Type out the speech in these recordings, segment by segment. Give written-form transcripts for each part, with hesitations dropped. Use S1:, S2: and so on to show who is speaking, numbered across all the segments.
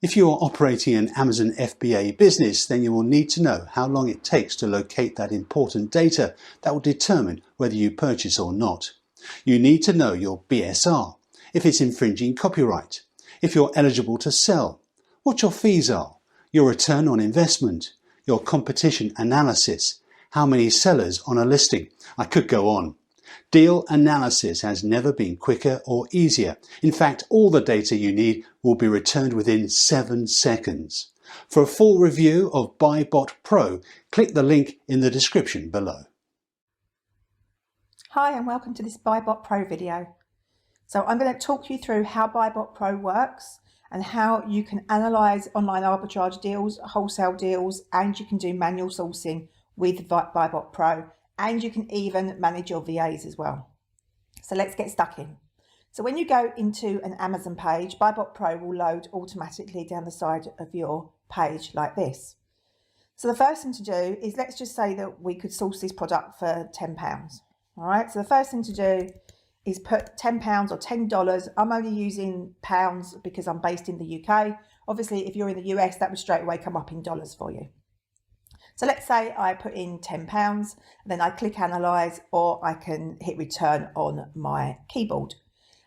S1: If you are operating an Amazon FBA business, then you will need to know how long it takes to locate that important data that will determine whether you purchase or not. You need to know your BSR, if it's infringing copyright, if you're eligible to sell, what your fees are, your return on investment, your competition analysis, how many sellers on a listing. I could go on. Deal analysis has never been quicker or easier. In fact, all the data you need will be returned within 7 seconds. For a full review of BuyBot Pro, click the link in the description below.
S2: Hi and welcome to this BuyBot Pro video. So I'm going to talk you through how BuyBot Pro works and how you can analyze online arbitrage deals, wholesale deals, and you can do manual sourcing with BuyBot Pro. And you can even manage your VAs as well. So let's get stuck in. So when you go into an Amazon page, BuyBot Pro will load automatically down the side of your page like this. So the first thing to do is, let's just say that we could source this product for £10. All right, so the first thing to do is put £10 or $10. I'm only using pounds because I'm based in the UK. Obviously, if you're in the US, that would straight away come up in dollars for you. So let's say I put in £10, then I click analyze, or I can hit return on my keyboard.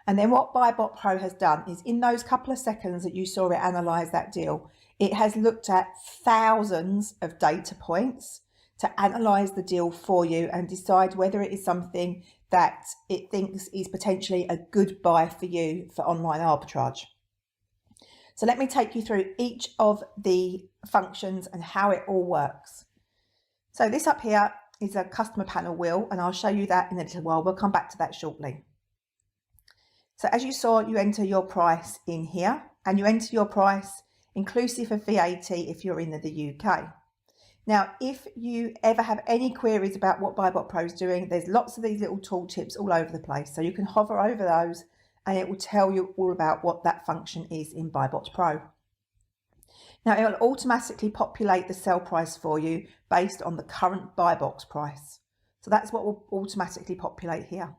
S2: And then what BuyBot Pro has done is, in those couple of seconds that you saw it analyze that deal, it has looked at thousands of data points to analyze the deal for you and decide whether it is something that it thinks is potentially a good buy for you for online arbitrage. So let me take you through each of the functions and how it all works. So this up here is a customer panel wheel, and I'll show you that in a little while. We'll come back to that shortly. So as you saw, you enter your price in here, and you enter your price inclusive of VAT if you're in the UK. Now, if you ever have any queries about what BuyBot Pro is doing, there's lots of these little tooltips all over the place. So you can hover over those and it will tell you all about what that function is in BuyBot Pro. Now, it will automatically populate the sell price for you based on the current buy box price. So that's what will automatically populate here.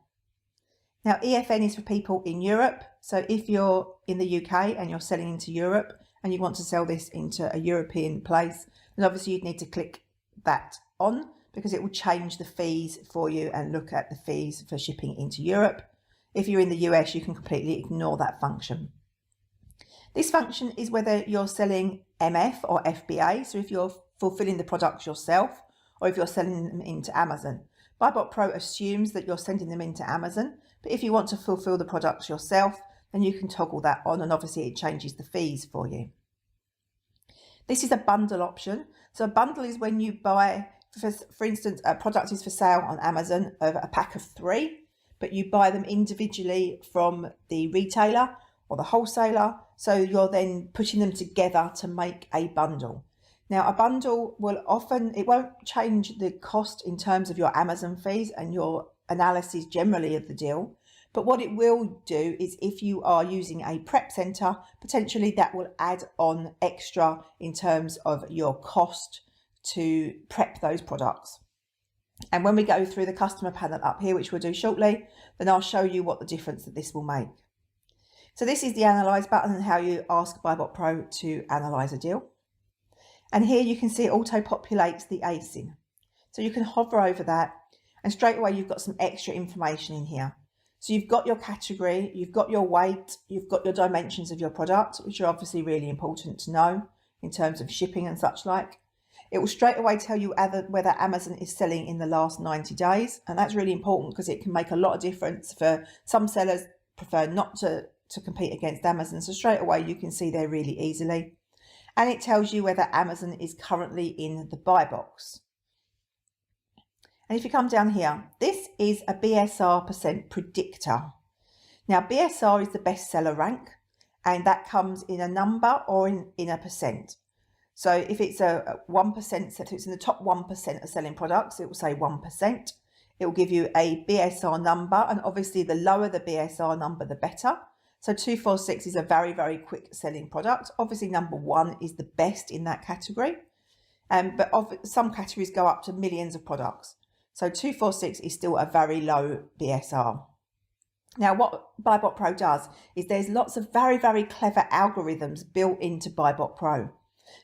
S2: Now, EFN is for people in Europe. So if you're in the UK and you're selling into Europe and you want to sell this into a European place, then obviously you'd need to click that on, because it will change the fees for you and look at the fees for shipping into Europe. If you're in the US, you can completely ignore that function. This function is whether you're selling MF or FBA, so if you're fulfilling the products yourself or if you're selling them into Amazon. BuyBot Pro assumes that you're sending them into Amazon, but if you want to fulfill the products yourself, then you can toggle that on, and obviously it changes the fees for you. This is a bundle option. So a bundle is when you buy, for instance, a product is for sale on Amazon of a pack of 3, but you buy them individually from the retailer or the wholesaler. So you're then putting them together to make a bundle. Now, a bundle will often, it won't change the cost in terms of your Amazon fees and your analysis generally of the deal. But what it will do is, if you are using a prep center, potentially that will add on extra in terms of your cost to prep those products. And when we go through the customer panel up here, which we'll do shortly, then I'll show you what the difference that this will make. So this is the analyze button and how you ask BuyBot Pro to analyze a deal. And here you can see it auto populates the ASIN. So you can hover over that and straight away you've got some extra information in here. So you've got your category, you've got your weight, you've got your dimensions of your product, which are obviously really important to know in terms of shipping and such like. It will straight away tell you whether Amazon is selling in the last 90 days. And that's really important because it can make a lot of difference. For some sellers prefer not to compete against Amazon. So straight away you can see there really easily. And it tells you whether Amazon is currently in the buy box. And if you come down here, this is a BSR % predictor. Now, BSR is the bestseller rank, and that comes in a number or in a percent. So if it's a 1%, so if it's in the top 1% of selling products, it will say 1%. It will give you a BSR number, and obviously the lower the BSR number, the better. So 246 is a very, very quick selling product. Obviously number 1 is the best in that category. But some categories go up to millions of products. So 246 is still a very low BSR. Now, what BuyBot Pro does is there's lots of very, very clever algorithms built into BuyBot Pro.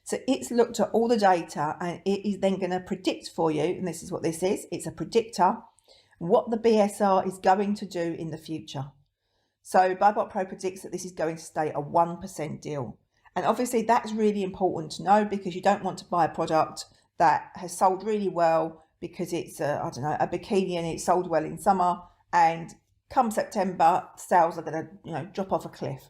S2: So it's looked at all the data and it is then going to predict for you, and this is what this is, it's a predictor, what the BSR is going to do in the future. So BuyBot Pro predicts that this is going to stay a 1% deal. And obviously that's really important to know, because you don't want to buy a product that has sold really well because it's a bikini and it sold well in summer, and come September, sales are going to drop off a cliff.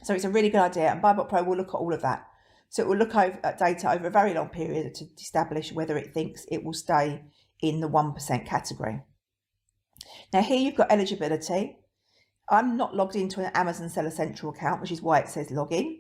S2: So it's a really good idea, and BuyBot Pro will look at all of that. So it will look at data over a very long period to establish whether it thinks it will stay in the 1% category. Now here you've got eligibility. I'm not logged into an Amazon Seller Central account, which is why it says login.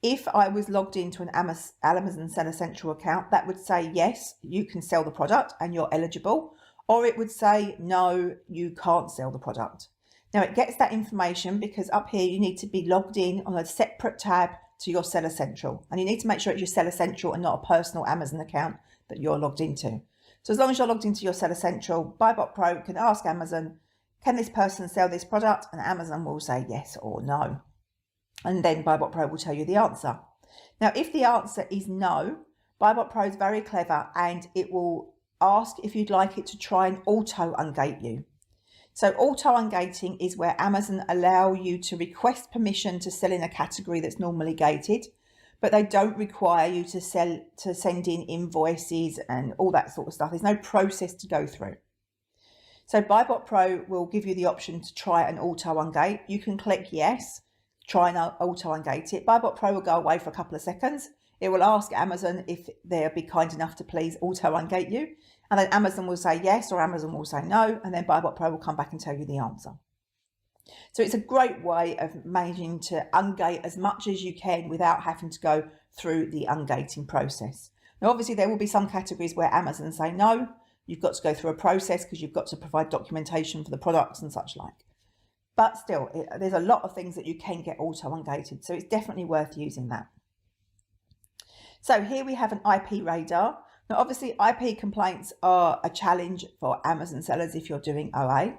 S2: If I was logged into an Amazon Seller Central account, that would say, yes, you can sell the product and you're eligible, or it would say, no, you can't sell the product. Now it gets that information because up here you need to be logged in on a separate tab to your Seller Central, and you need to make sure it's your Seller Central and not a personal Amazon account that you're logged into. So as long as you're logged into your Seller Central, BuyBot Pro can ask Amazon, can this person sell this product? And Amazon will say yes or no. And then BuyBot Pro will tell you the answer. Now, if the answer is no, BuyBot Pro is very clever and it will ask if you'd like it to try and auto ungate you. So auto ungating is where Amazon allow you to request permission to sell in a category that's normally gated, but they don't require you to send in invoices and all that sort of stuff. There's no process to go through. So BuyBot Pro will give you the option to try an auto ungate. You can click yes, try and auto ungate it. BuyBot Pro will go away for a couple of seconds. It will ask Amazon if they'll be kind enough to please auto ungate you. And then Amazon will say yes, or Amazon will say no. And then BuyBot Pro will come back and tell you the answer. So it's a great way of managing to ungate as much as you can without having to go through the ungating process. Now, obviously, there will be some categories where Amazon say no. You've got to go through a process because you've got to provide documentation for the products and such like. But still, there's a lot of things that you can get auto ungated. So it's definitely worth using that. So here we have an IP radar. Now, obviously, IP complaints are a challenge for Amazon sellers if you're doing OA.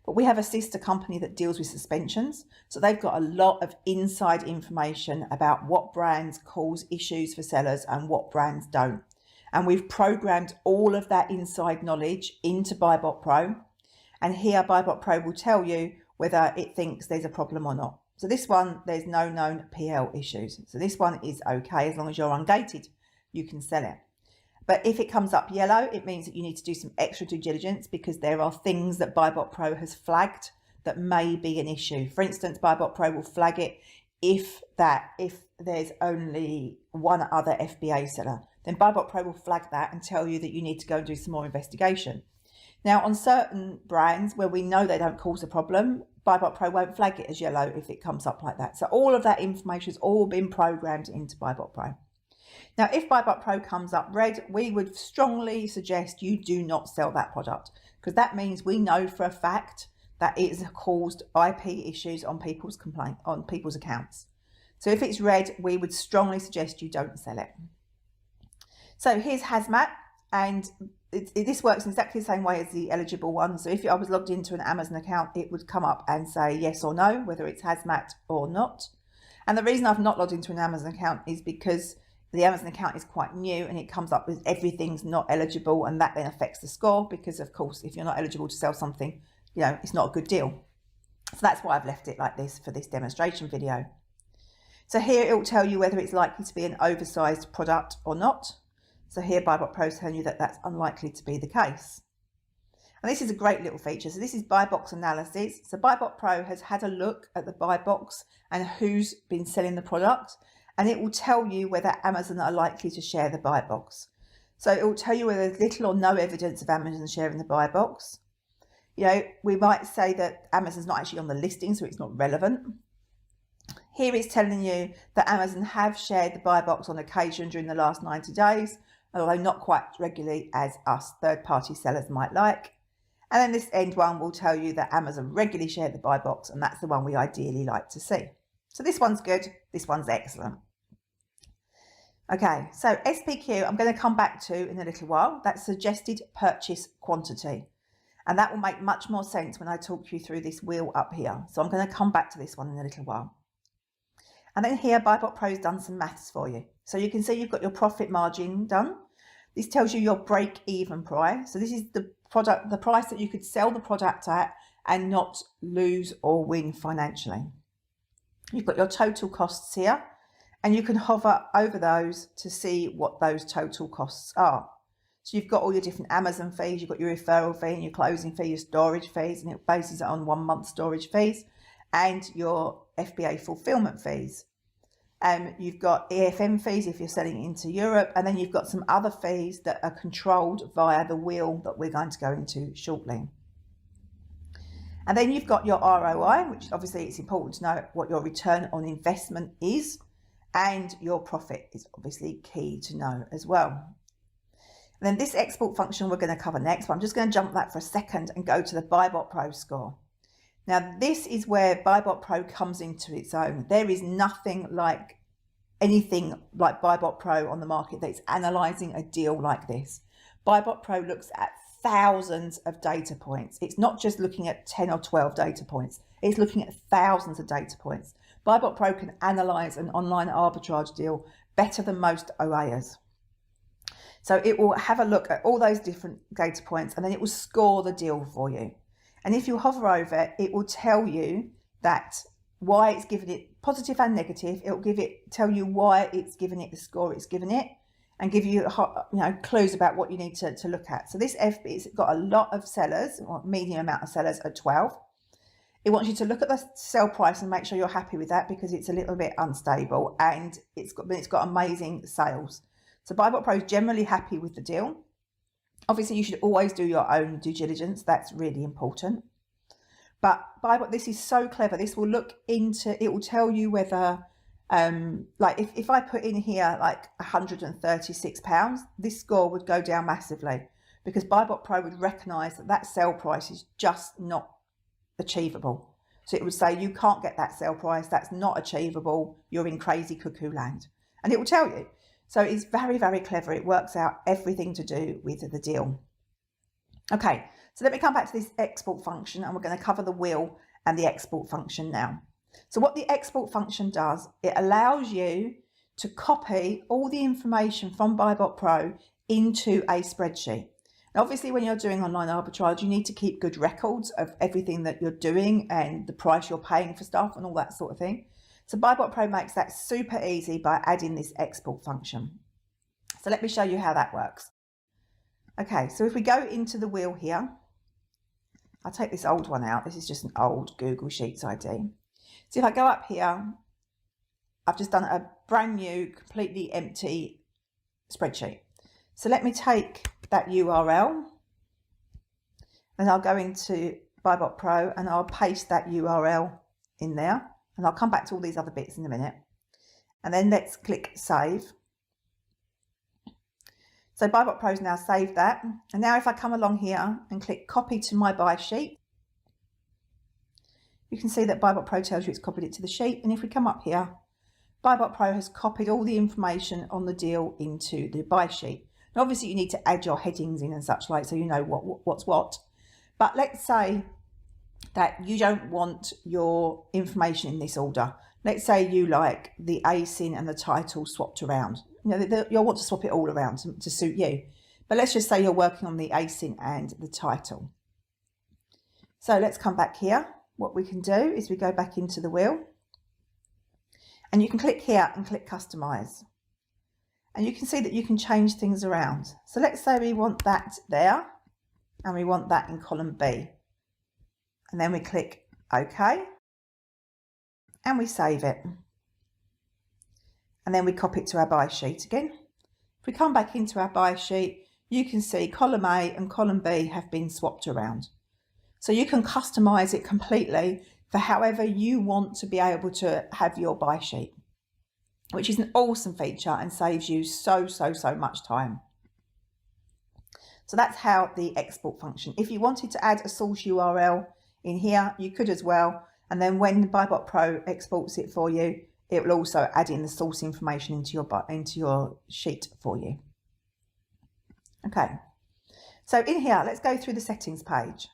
S2: But we have a sister company that deals with suspensions. So they've got a lot of inside information about what brands cause issues for sellers and what brands don't. And we've programmed all of that inside knowledge into BuyBot Pro. And here BuyBot Pro will tell you whether it thinks there's a problem or not. So this one, there's no known PL issues. So this one is okay. As long as you're ungated, you can sell it. But if it comes up yellow, it means that you need to do some extra due diligence because there are things that BuyBot Pro has flagged that may be an issue. For instance, BuyBot Pro will flag it if there's only one other FBA seller. Then BuyBot Pro will flag that and tell you that you need to go and do some more investigation. Now, on certain brands where we know they don't cause a problem, BuyBot Pro won't flag it as yellow if it comes up like that. So all of that information has all been programmed into BuyBot Pro. Now, if BuyBot Pro comes up red, we would strongly suggest you do not sell that product, because that means we know for a fact that it has caused IP issues on people's accounts. So if it's red, we would strongly suggest you don't sell it. So here's hazmat, and this works in exactly the same way as the eligible one. So if I was logged into an Amazon account, it would come up and say yes or no, whether it's hazmat or not. And the reason I've not logged into an Amazon account is because the Amazon account is quite new and it comes up with everything's not eligible, and that then affects the score because, of course, if you're not eligible to sell something, it's not a good deal. So that's why I've left it like this for this demonstration video. So here it will tell you whether it's likely to be an oversized product or not. So here BuyBot Pro is telling you that that's unlikely to be the case. And this is a great little feature. So this is buy box analysis. So BuyBot Pro has had a look at the buy box and who's been selling the product, and it will tell you whether Amazon are likely to share the buy box. So it will tell you whether there's little or no evidence of Amazon sharing the buy box. We might say that Amazon's not actually on the listing, so it's not relevant. Here it's telling you that Amazon have shared the buy box on occasion during the last 90 days, although not quite regularly as us third-party sellers might like. And then this end one will tell you that Amazon regularly share the buy box, and that's the one we ideally like to see. So this one's good, this one's excellent. Okay, so SPQ I'm going to come back to in a little while. That's suggested purchase quantity. And that will make much more sense when I talk you through this wheel up here. So I'm going to come back to this one in a little while. And then here, BuyBot Pro's done some maths for you. So you can see you've got your profit margin done. This tells you your break-even price. So this is the price that you could sell the product at and not lose or win financially. You've got your total costs here, and you can hover over those to see what those total costs are. So you've got all your different Amazon fees, you've got your referral fee and your closing fee, your storage fees, and it bases it on 1 month storage fees, and your FBA fulfillment fees. You've got EFM fees if you're selling into Europe, and then you've got some other fees that are controlled via the wheel that we're going to go into shortly. And then you've got your ROI, which obviously it's important to know what your return on investment is, and your profit is obviously key to know as well. And then this export function we're going to cover next, but I'm just going to jump that for a second and go to the BuyBot Pro score. Now this is where BuyBot Pro comes into its own. There is nothing like anything like BuyBot Pro on the market that's analysing a deal like this. BuyBot Pro looks at thousands of data points. It's not just looking at 10 or 12 data points. It's looking at thousands of data points. BuyBot Pro can analyse an online arbitrage deal better than most OAers. So it will have a look at all those different data points, and then it will score the deal for you. And if you hover over it, it will tell you that why it's given it positive and negative. It will tell you why it's given it the score it's given it, and give you clues about what you need to look at. So this FB's got a lot of sellers, or medium amount of sellers at 12. It wants you to look at the sell price and make sure you're happy with that, because it's a little bit unstable, and it's got amazing sales. So BuyBot Pro is generally happy with the deal. Obviously, you should always do your own due diligence. That's really important. But BuyBot, this is so clever. This will look into, it will tell you whether, like if I put in here like £136, this score would go down massively, because BuyBot Pro would recognise that that sell price is just not achievable. So it would say, you can't get that sell price. That's not achievable. You're in crazy cuckoo land. And it will tell you. So it's very, very clever. It works out everything to do with the deal. Okay, so let me come back to this export function, and we're going to cover the wheel and the export function now. So what the export function does, it allows you to copy all the information from BuyBot Pro into a spreadsheet. And obviously, when you're doing online arbitrage, you need to keep good records of everything that you're doing and the price you're paying for stuff and all that sort of thing. So BuyBot Pro makes that super easy by adding this export function. So let me show you how that works. Okay, so if we go into the wheel here, I'll take this old one out. This is just an old Google Sheets ID. So if I go up here, I've just done a brand new, completely empty spreadsheet. So let me take that URL, and I'll go into BuyBot Pro and I'll paste that URL in there. And I'll come back to all these other bits in a minute. And then let's click Save. So BuyBot Pro's now saved that. And now if I come along here and click Copy to my buy sheet, you can see that BuyBot Pro tells you it's copied it to the sheet. And if we come up here, BuyBot Pro has copied all the information on the deal into the buy sheet. And obviously you need to add your headings in and such like, so you know what's what. But let's say that you don't want your information in this order. Let's say you like the ASIN and the title swapped around. You'll want to swap it all around to suit you. But let's just say you're working on the ASIN and the title. So let's come back here. What we can do is we go back into the wheel, and you can click here and click Customize. And you can see that you can change things around. So let's say we want that there, and we want that in column B. And then we click OK, and we save it. And then we copy it to our buy sheet again. If we come back into our buy sheet, you can see column A and column B have been swapped around. So you can customize it completely for however you want to be able to have your buy sheet, which is an awesome feature and saves you so much time. So that's how the export function. If you wanted to add a source URL in here, you could as well. And then when BuyBot Pro exports it for you, it will also add in the source information into your sheet for you. Okay, so in here, let's go through the settings page.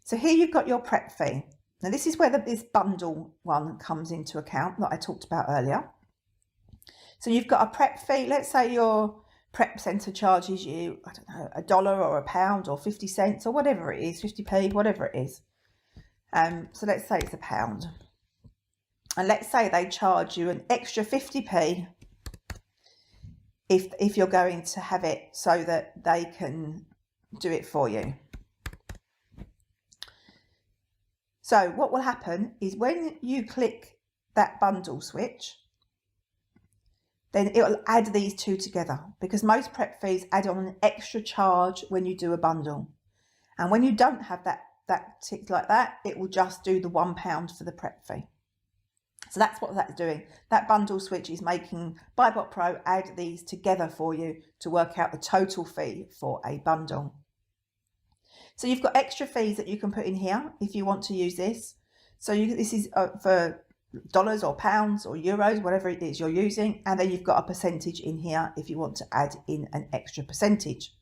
S2: So here you've got your prep fee. Now this is where this bundle one comes into account that I talked about earlier. So you've got a prep fee. Let's say your prep centre charges you, I don't know, $1 or £1 or 50 cents or whatever it is, 50p, whatever it is. So let's say it's £1. And let's say they charge you an extra 50p if you're going to have it so that they can do it for you. So what will happen is when you click that bundle switch, then it will add these two together, because most prep fees add on an extra charge when you do a bundle. And when you don't have that tick like that, it will just do the £1 for the prep fee. So that's what that's doing. That bundle switch is making BuyBot Pro add these together for you to work out the total fee for a bundle. So you've got extra fees that you can put in here if you want to use this. So this is for dollars or pounds or euros, whatever it is you're using. And then you've got a percentage in here if you want to add in an extra percentage.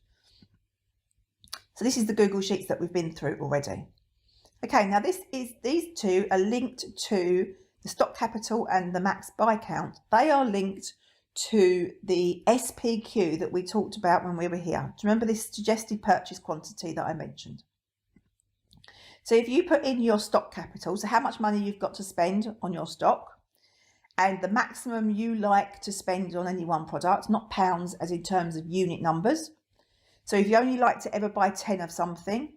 S2: So this is the Google Sheets that we've been through already. Okay, now these two are linked to the stock capital and the max buy count. They are linked to the SPQ that we talked about when we were here. Do you remember this suggested purchase quantity that I mentioned? So if you put in your stock capital, so how much money you've got to spend on your stock, and the maximum you like to spend on any one product, not pounds as in terms of unit numbers. So if you only like to ever buy 10 of something,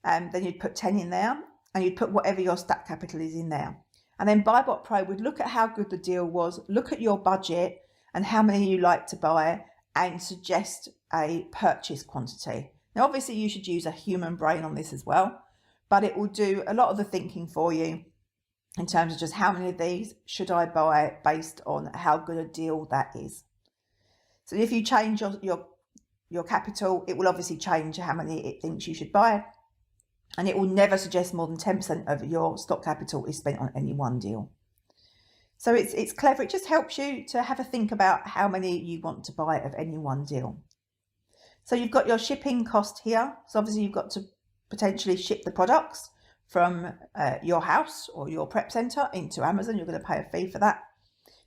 S2: then you'd put 10 in there, and you'd put whatever your stock capital is in there. And then BuyBot Pro would look at how good the deal was, look at your budget and how many you like to buy, and suggest a purchase quantity. Now, obviously, you should use a human brain on this as well, but it will do a lot of the thinking for you in terms of just how many of these should I buy based on how good a deal that is. So if you change your capital, it will obviously change how many it thinks you should buy. And it will never suggest more than 10% of your stock capital is spent on any one deal. So it's clever. It just helps you to have a think about how many you want to buy of any one deal. So you've got your shipping cost here. So obviously you've got to potentially ship the products from your house or your prep center into Amazon. You're going to pay a fee for that.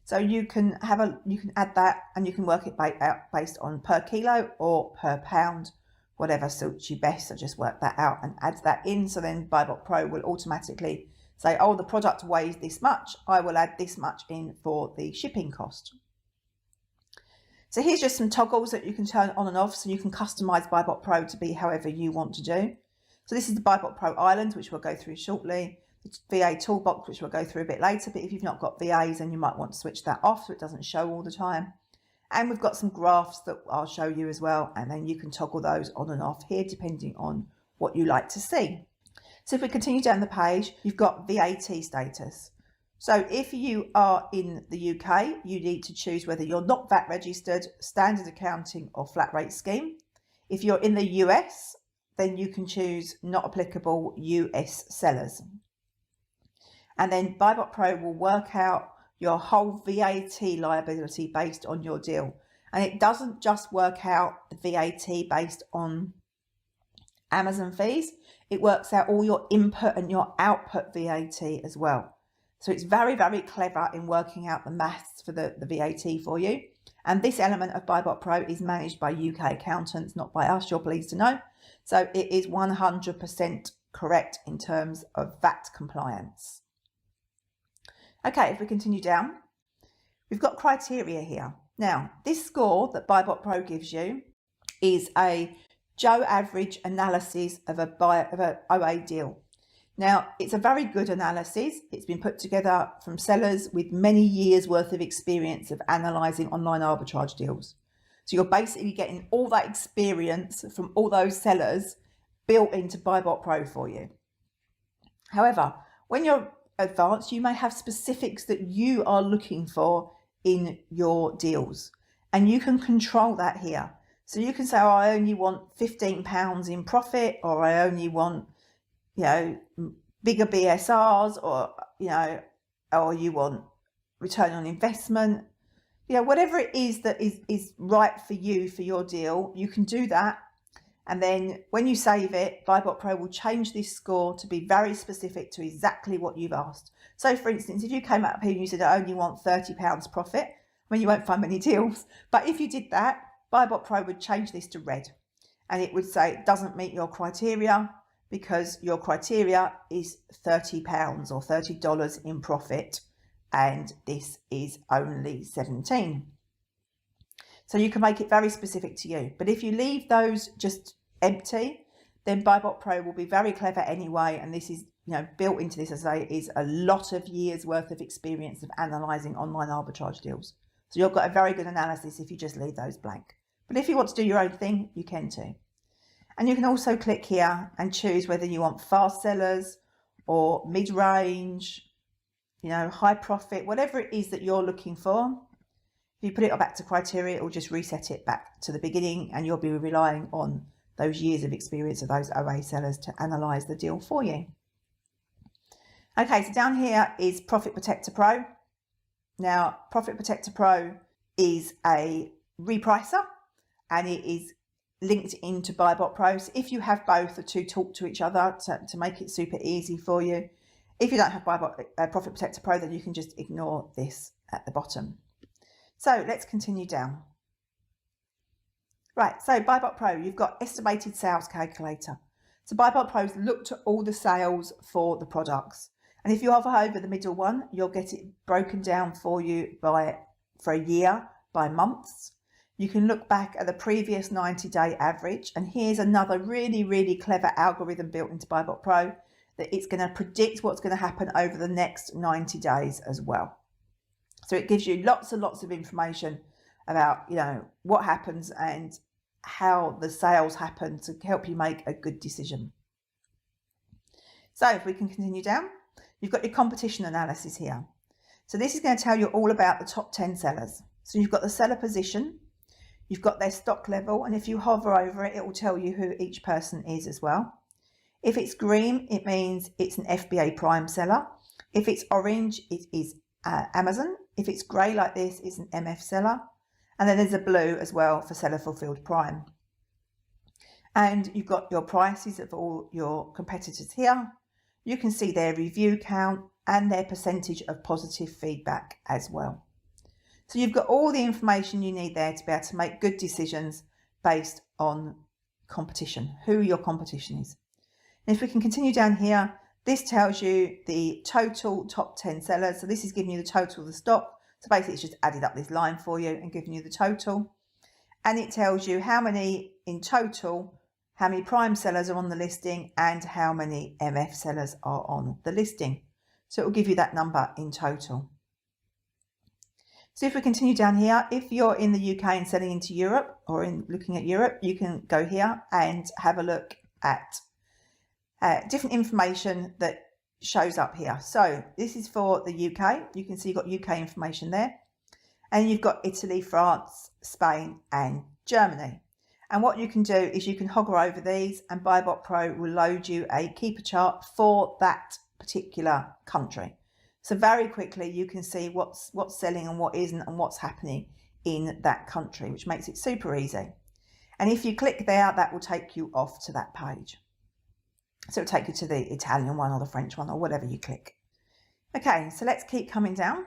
S2: So you can add that, and you can work it out based on per kilo or per pound, whatever suits you best. So just work that out and add that in. So then BuyBot Pro will automatically say, oh, the product weighs this much, I will add this much in for the shipping cost. So here's just some toggles that you can turn on and off, so you can customize BuyBot Pro to be however you want to do. So this is the BuyBot Pro Island, which we'll go through shortly. The VA Toolbox, which we'll go through a bit later, but if you've not got VAs, then you might want to switch that off so it doesn't show all the time. And we've got some graphs that I'll show you as well, and then you can toggle those on and off here depending on what you like to see. So if we continue down the page, you've got VAT status. So if you are in the UK, you need to choose whether you're not VAT registered, standard accounting or flat rate scheme. If you're in the US, then you can choose not applicable US sellers. And then BuyBot Pro will work out your whole VAT liability based on your deal. And it doesn't just work out the VAT based on Amazon fees, it works out all your input and your output VAT as well. So it's very, very clever in working out the maths for the VAT for you. And this element of BuyBot Pro is managed by UK accountants, not by us, you're pleased to know. So it is 100% correct in terms of VAT compliance. Okay, if we continue down, we've got criteria here. Now, this score that BuyBot Pro gives you is a Joe average analysis of a OA deal. Now, it's a very good analysis. It's been put together from sellers with many years worth of experience of analysing online arbitrage deals. So you're basically getting all that experience from all those sellers built into BuyBot Pro for you. However, when you're advanced, you may have specifics that you are looking for in your deals, and you can control that here. So you can say, oh, I only want £15 in profit, or I only want, bigger BSRs, or, or you want return on investment, whatever it is that is right for you, for your deal, you can do that. And then when you save it, BuyBot Pro will change this score to be very specific to exactly what you've asked. So for instance, if you came up here and you said, I only want £30 profit, I mean, you won't find many deals, but if you did that, BuyBot Pro would change this to red. And it would say it doesn't meet your criteria because your criteria is £30 or $30 in profit, and this is only 17. So you can make it very specific to you. But if you leave those just empty, then BuyBot Pro will be very clever anyway. And this is, built into this, as I say, is a lot of years worth of experience of analysing online arbitrage deals. So you've got a very good analysis if you just leave those blank. But if you want to do your own thing, you can too. And you can also click here and choose whether you want fast sellers or mid-range, high profit, whatever it is that you're looking for. If you put it back to criteria, it will just reset it back to the beginning, and you'll be relying on those years of experience of those OA sellers to analyse the deal for you. Okay, so down here is Profit Protector Pro. Now, Profit Protector Pro is a repricer, and it is linked into BuyBot Pro. So if you have both, the two talk to each other to make it super easy for you. If you don't have Profit Protector Pro, then you can just ignore this at the bottom. So let's continue down. Right, so BuyBot Pro, you've got estimated sales calculator. So BuyBot Pro's looked at all the sales for the products. And if you hover over the middle one, you'll get it broken down for you for a year by months. You can look back at the previous 90-day average. And here's another really, really clever algorithm built into BuyBot Pro that it's going to predict what's going to happen over the next 90 days as well. So it gives you lots and lots of information about, what happens and how the sales happen to help you make a good decision. So if we can continue down, you've got your competition analysis here. So this is going to tell you all about the top 10 sellers. So you've got the seller position, you've got their stock level, and if you hover over it, it will tell you who each person is as well. If it's green, it means it's an FBA prime seller. If it's orange, it is Amazon. If it's grey like this, it's an MF seller. And then there's a blue as well for seller fulfilled prime. And you've got your prices of all your competitors here. You can see their review count and their percentage of positive feedback as well. So you've got all the information you need there to be able to make good decisions based on competition, who your competition is. And if we can continue down here, this tells you the total top 10 sellers. So this is giving you the total of the stock. So basically it's just added up this line for you and giving you the total. And it tells you how many in total, how many prime sellers are on the listing and how many MF sellers are on the listing. So it will give you that number in total. So if we continue down here, if you're in the UK and selling into Europe or looking at Europe, you can go here and have a look at different information that shows up here. So this is for the UK. You can see you've got UK information there. And you've got Italy, France, Spain and Germany. And what you can do is you can hover over these and BuyBot Pro will load you a keeper chart for that particular country. So very quickly you can see what's selling and what isn't and what's happening in that country, which makes it super easy. And if you click there, that will take you off to that page. So it'll take you to the Italian one or the French one or whatever you click. Okay, so let's keep coming down.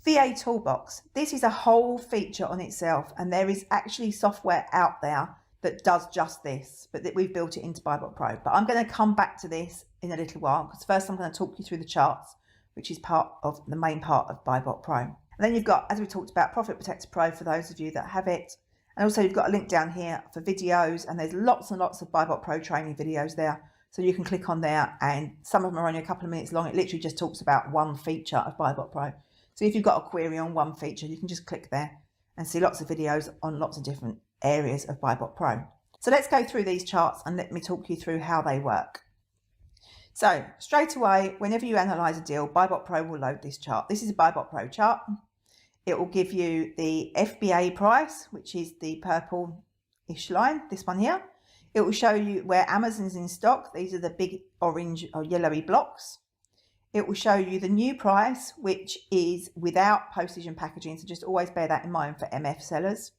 S2: VA Toolbox. This is a whole feature on itself, and there is actually software out there that does just this, but that we've built it into BuyBot Pro. But I'm going to come back to this in a little while, because first I'm going to talk you through the charts, which is part of the main part of BuyBot Pro. And then you've got, as we talked about, Profit Protector Pro for those of you that have it. And also you've got a link down here for videos, and there's lots and lots of BuyBot Pro training videos there. So you can click on there, and some of them are only a couple of minutes long. It literally just talks about one feature of BuyBot Pro. So if you've got a query on one feature, you can just click there and see lots of videos on lots of different areas of BuyBot Pro. So let's go through these charts and let me talk you through how they work. So straight away, whenever you analyze a deal, BuyBot Pro will load this chart. This is a BuyBot Pro chart. It will give you the FBA price, which is the purple-ish line, this one here. It will show you where Amazon's in stock. These are the big orange or yellowy blocks. It will show you the new price, which is without postage and packaging. So just always bear that in mind for MF sellers.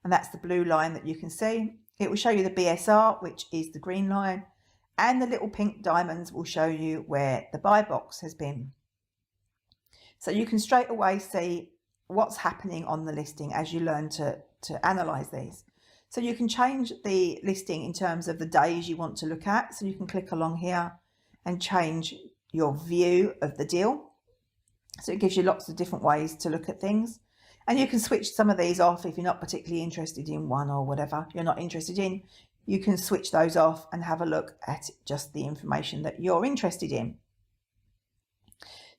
S2: And that's the blue line that you can see. It will show you the BSR, which is the green line, and the little pink diamonds will show you where the buy box has been. So you can straight away see what's happening on the listing as you learn to analyze these. So you can change the listing in terms of the days you want to look at. So you can click along here and change your view of the deal. So it gives you lots of different ways to look at things. And you can switch some of these off if you're not particularly interested in one or whatever you're not interested in. You can switch those off and have a look at just the information that you're interested in.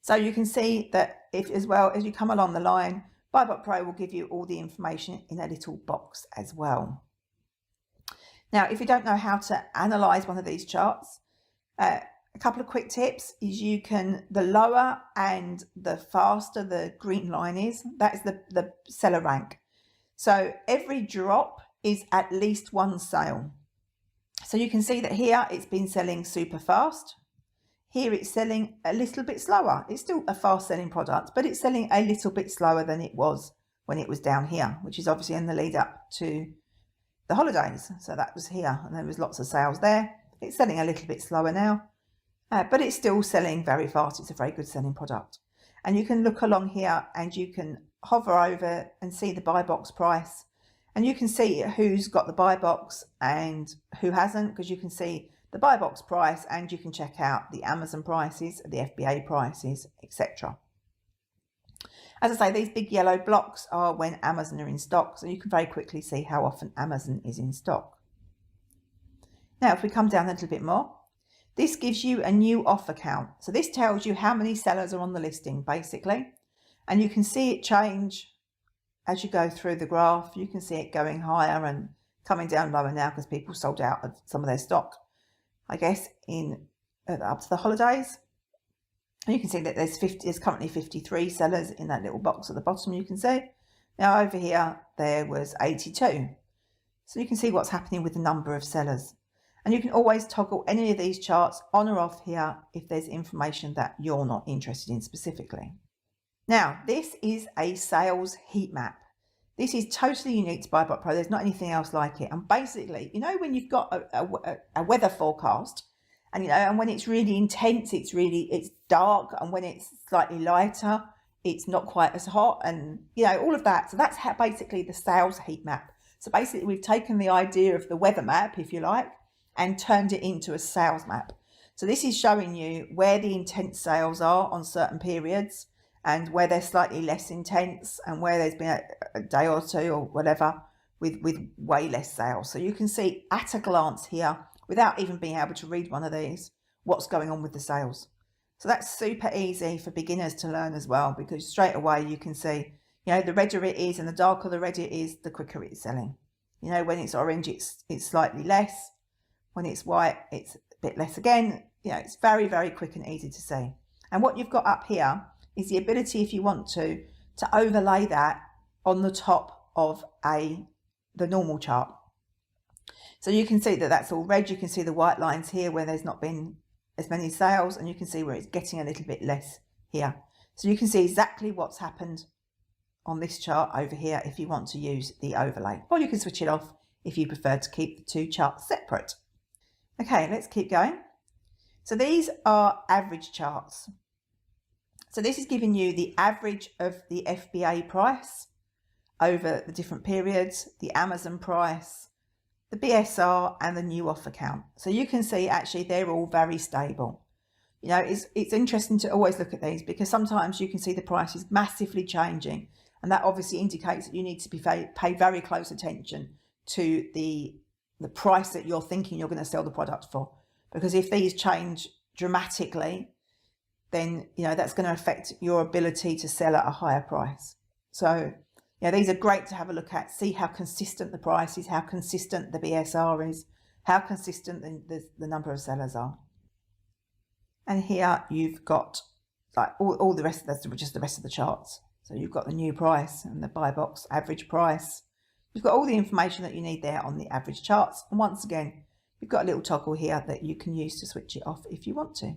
S2: So you can see that if, as well as you come along the line, BuyBot Pro will give you all the information in a little box as well. Now, if you don't know how to analyze one of these charts, a couple of quick tips is you can, the lower and the faster the green line is, that is the seller rank. So every drop is at least one sale. So you can see that here it's been selling super fast. Here it's selling a little bit slower. It's still a fast selling product, but it's selling a little bit slower than it was when it was down here, which is obviously in the lead up to the holidays. So that was here and there was lots of sales there. It's selling a little bit slower now, but it's still selling very fast. It's a very good selling product. And you can look along here and you can hover over and see the buy box price. And you can see who's got the buy box and who hasn't, because you can see the buy box price and you can check out the Amazon prices, the FBA prices, etc. As I say, these big yellow blocks are when Amazon are in stock, so you can very quickly see how often Amazon is in stock. Now, if we come down a little bit more, this gives you a new offer count. So this tells you how many sellers are on the listing, basically. And you can see it change as you go through the graph. You can see it going higher and coming down lower now because people sold out of some of their stock, I guess, up to the holidays. And you can see that there's currently 53 sellers in that little box at the bottom, you can see. Now over here, there was 82. So you can see what's happening with the number of sellers. And you can always toggle any of these charts on or off here if there's information that you're not interested in specifically. Now, this is a sales heat map. This is totally unique to BuyBot Pro. There's not anything else like it. And basically, you know, when you've got a weather forecast, and and when it's really intense, it's dark, and when it's slightly lighter, it's not quite as hot, and all of that. So that's basically the sales heat map. So basically, we've taken the idea of the weather map, if you like, and turned it into a sales map. So this is showing you where the intense sales are on certain periods, and where they're slightly less intense, and where there's been a day or two or whatever with way less sales. So you can see at a glance here, without even being able to read one of these, what's going on with the sales. So that's super easy for beginners to learn as well, because straight away you can see, the redder it is and the darker the red it is, the quicker it's selling. When it's orange, it's slightly less. When it's white, it's a bit less again. It's very, very quick and easy to see. And what you've got up here is the ability, if you want to overlay that on the top of the normal chart. So you can see that that's all red. You can see the white lines here where there's not been as many sales, and you can see where it's getting a little bit less here. So you can see exactly what's happened on this chart over here if you want to use the overlay, or you can switch it off if you prefer to keep the two charts separate. Okay, let's keep going. So these are average charts. So this is giving you the average of the FBA price over the different periods, the Amazon price, the BSR, and the new offer count. So you can see actually they're all very stable. It's interesting to always look at these, because sometimes you can see the prices massively changing, and that obviously indicates that you need to pay very close attention to the price that you're thinking you're going to sell the product for. Because if these change dramatically, then that's going to affect your ability to sell at a higher price. So these are great to have a look at, see how consistent the price is, how consistent the BSR is, how consistent the number of sellers are. And here you've got like all the rest, that's just the rest of the charts. So you've got the new price and the buy box average price. You've got all the information that you need there on the average charts. And once again, you've got a little toggle here that you can use to switch it off if you want to.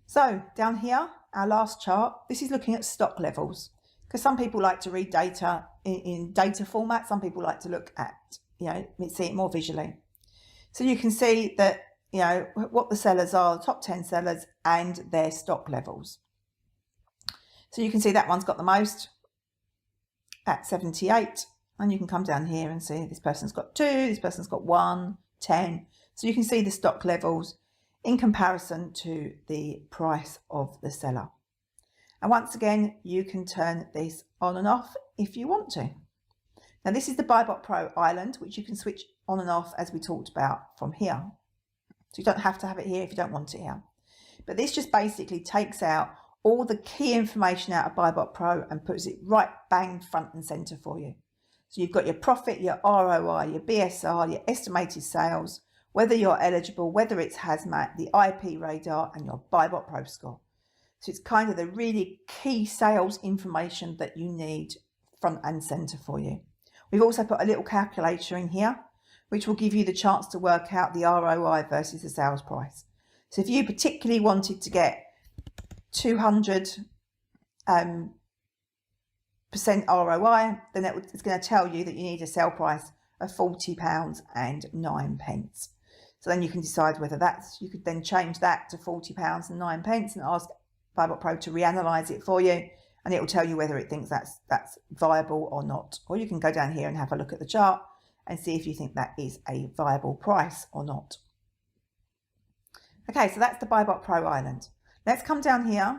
S2: So down here, our last chart, this is looking at stock levels, because some people like to read data in data format. Some people like to look at see it more visually. So you can see that, what the sellers are, the top 10 sellers and their stock levels. So you can see that one's got the most at 78. And you can come down here and see this person's got 2, this person's got 1, 10. So you can see the stock levels in comparison to the price of the seller. And once again, you can turn this on and off if you want to. Now this is the BuyBot Pro island, which you can switch on and off as we talked about from here. So you don't have to have it here if you don't want it here. But this just basically takes out all the key information out of BuyBot Pro and puts it right bang front and center for you. So you've got your profit, your ROI, your BSR, your estimated sales, whether you're eligible, whether it's hazmat, the IP radar and your BuyBot Pro score. So it's kind of the really key sales information that you need front and center for you. We've also put a little calculator in here, which will give you the chance to work out the ROI versus the sales price. So if you particularly wanted to get 200% ROI, then it's going to tell you that you need a sale price of £40.09. So then you can decide whether you could then change that to £40.09 and ask BuyBot Pro to reanalyze it for you, and it will tell you whether it thinks that's viable or not. Or you can go down here and have a look at the chart and see if you think that is a viable price or not. Okay, so that's the BuyBot Pro island. Let's come down here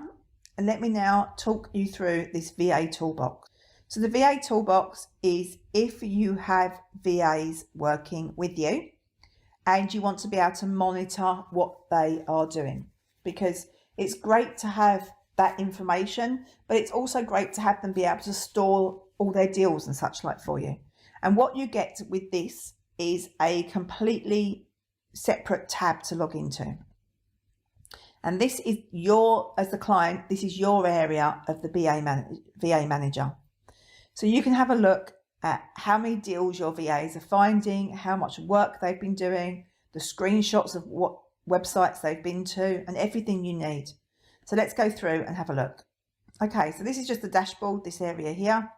S2: and let me now talk you through this VA Toolbox. So the VA Toolbox is if you have VAs working with you and you want to be able to monitor what they are doing, because it's great to have that information, but it's also great to have them be able to store all their deals and such like for you. And what you get with this is a completely separate tab to log into. And this is as the client, this is your area of the VA manager. So you can have a look at how many deals your VAs are finding, how much work they've been doing, the screenshots of what websites they've been to, and everything you need. So let's go through and have a look. Okay, so this is just the dashboard, this area here.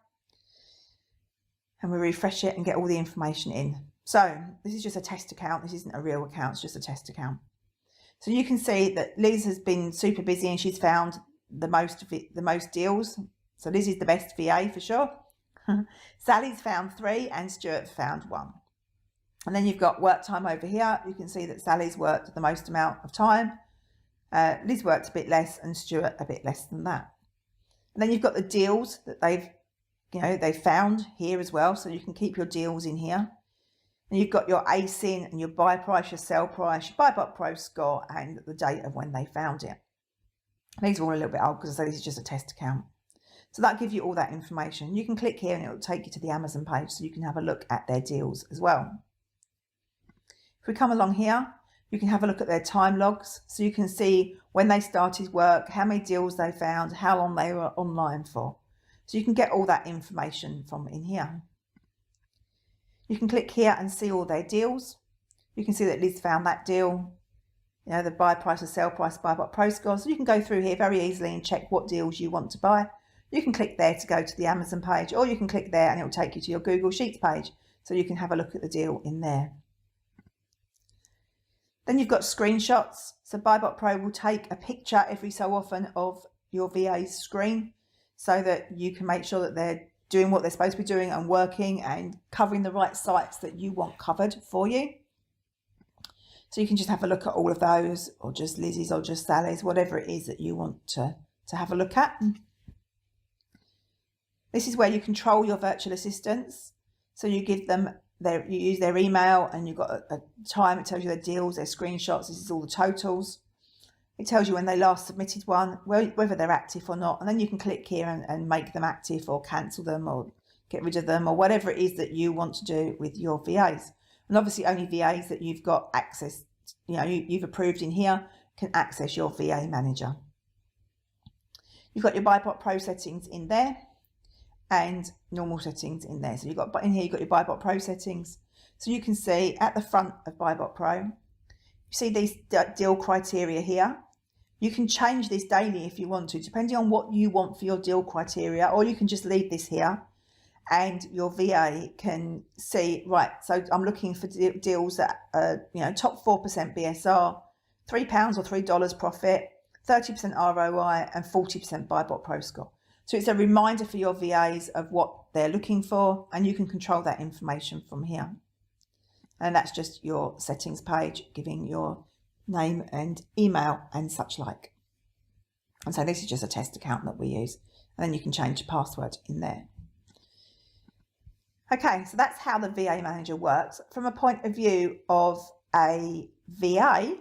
S2: And we refresh it and get all the information in. So this is just a test account. This isn't a real account, it's just a test account. So you can see that Liz has been super busy and she's found the most deals. So Liz is the best VA for sure. Sally's found 3 and Stuart's found 1. And then you've got work time over here. You can see that Sally's worked the most amount of time. Liz worked a bit less and Stuart a bit less than that. And then you've got the deals that they've found here as well. So you can keep your deals in here. And you've got your ASIN and your buy price, your sell price, your BuyBot Pro score, and the date of when they found it. These are all a little bit old because this is just a test account. So that'll give you all that information. You can click here and it will take you to the Amazon page so you can have a look at their deals as well. If we come along here, you can have a look at their time logs. So you can see when they started work, how many deals they found, how long they were online for. So you can get all that information from in here. You can click here and see all their deals. You can see that Liz found that deal, the buy price or sell price, BuyBot Pro score. So you can go through here very easily and check what deals you want to buy. You can click there to go to the Amazon page, or you can click there and it will take you to your Google Sheets page. So you can have a look at the deal in there. Then you've got screenshots. So BuyBot Pro will take a picture every so often of your VA's screen so that you can make sure that they're doing what they're supposed to be doing and working and covering the right sites that you want covered for you. So you can just have a look at all of those, or just Lizzie's or just Sally's, whatever it is that you want to have a look at. This is where you control your virtual assistants. So you give them you use their email and you've got a time. It tells you their deals, their screenshots. This is all the totals. It tells you when they last submitted one, whether they're active or not. And then you can click here and make them active or cancel them or get rid of them or whatever it is that you want to do with your VAs. And obviously only VAs that you've got access, you've approved in here can access your VA manager. You've got your BuyBot Pro settings in there and normal settings in there. So you've got in here, you've got your BuyBot Pro settings. So you can see at the front of BuyBot Pro, you see these deal criteria here. You can change this daily if you want to, depending on what you want for your deal criteria, or you can just leave this here and your VA can see, right, so I'm looking for deals that are, top 4% BSR, £3 or $3 profit, 30% ROI, and 40% BuyBot Pro score. So it's a reminder for your VAs of what they're looking for, and you can control that information from here. And that's just your settings page, giving your name and email and such like. And so this is just a test account that we use, and then you can change your password in there. Okay, so that's how the VA manager works. From a point of view of a VA,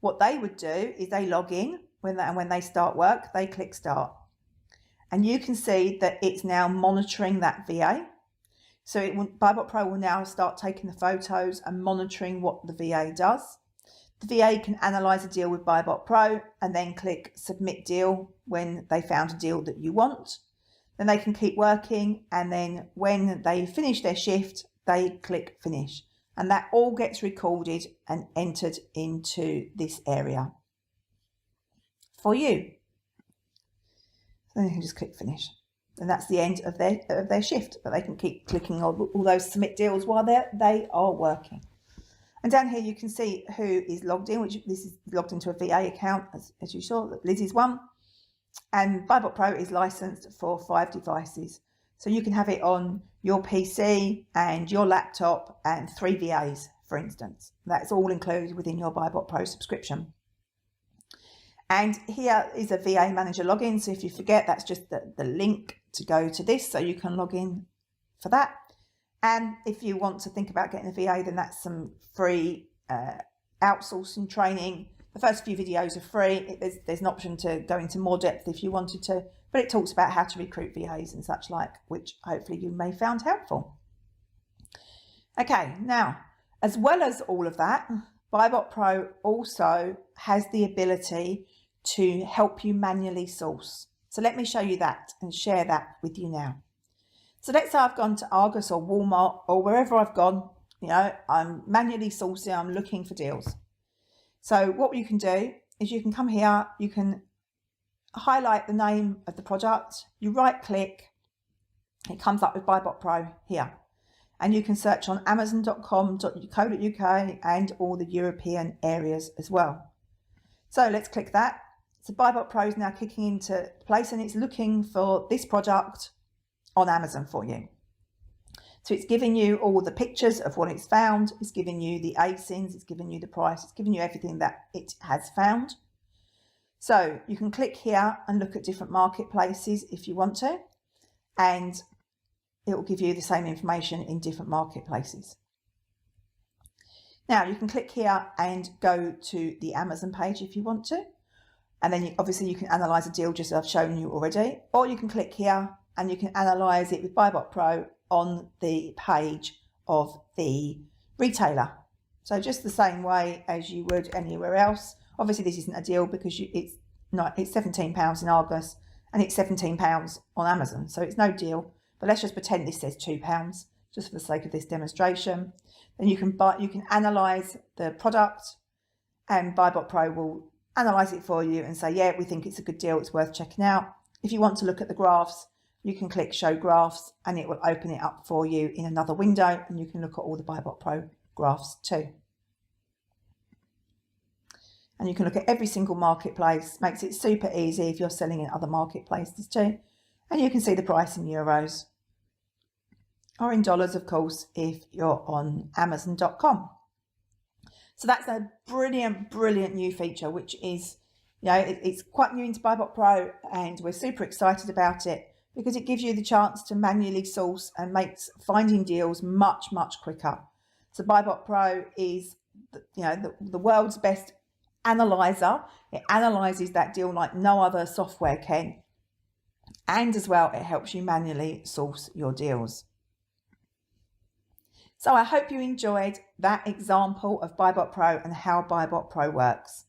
S2: what they would do is they log in, when they start work, they click start. And you can see that it's now monitoring that VA. So BuyBot Pro will now start taking the photos and monitoring what the VA does. The VA can analyze a deal with BuyBot Pro and then click submit deal when they found a deal that you want. Then they can keep working, and then when they finish their shift, they click finish. And that all gets recorded and entered into this area for you. So then you can just click finish. And that's the end of their shift, but they can keep clicking all those submit deals while they are working. And down here you can see who is logged in, which this is logged into a VA account, as you saw, Lizzie's one. And BuyBot Pro is licensed for 5 devices. So you can have it on your PC and your laptop and 3 VAs, for instance. That's all included within your BuyBot Pro subscription. And here is a VA manager login. So if you forget, that's just the link to go to this, so you can log in for that. And if you want to think about getting a VA, then that's some free outsourcing training. The first few videos are free. There's an option to go into more depth if you wanted to, but it talks about how to recruit VAs and such like, which hopefully you may found helpful. Okay, now, as well as all of that, BuyBot Pro also has the ability to help you manually source. So let me show you that and share that with you now. So let's say I've gone to Argos or Walmart or wherever I've gone, I'm manually sourcing, I'm looking for deals. So what you can do is you can come here, you can highlight the name of the product, you right click, it comes up with BuyBot Pro here. And you can search on amazon.com.co.uk and all the European areas as well. So let's click that. So BuyBot Pro is now kicking into place and it's looking for this product on Amazon for you. So it's giving you all the pictures of what it's found, it's giving you the ASINs, it's giving you the price, it's giving you everything that it has found. So you can click here and look at different marketplaces if you want to, and it will give you the same information in different marketplaces. Now you can click here and go to the Amazon page if you want to, and then obviously you can analyze a deal just as I've shown you already, or you can click here and you can analyze it with BuyBot Pro on the page of the retailer. So just the same way as you would anywhere else. Obviously this isn't a deal because it's £17 in Argos and it's £17 on Amazon, so it's no deal. But let's just pretend this says £2 just for the sake of this demonstration. Then you can analyze the product, and BuyBot Pro will analyze it for you and say, yeah, we think it's a good deal, it's worth checking out. If you want to look at the graphs, you can click show graphs and it will open it up for you in another window, and you can look at all the BuyBot Pro graphs too. And you can look at every single marketplace, makes it super easy if you're selling in other marketplaces too. And you can see the price in euros or in dollars, of course, if you're on Amazon.com. So that's a brilliant, brilliant new feature, which is, it's quite new into BuyBot Pro, and we're super excited about it because it gives you the chance to manually source and makes finding deals much, much quicker. So BuyBot Pro is, the world's best analyzer. It analyzes that deal like no other software can. And as well, it helps you manually source your deals. So I hope you enjoyed that example of BuyBot Pro and how BuyBot Pro works.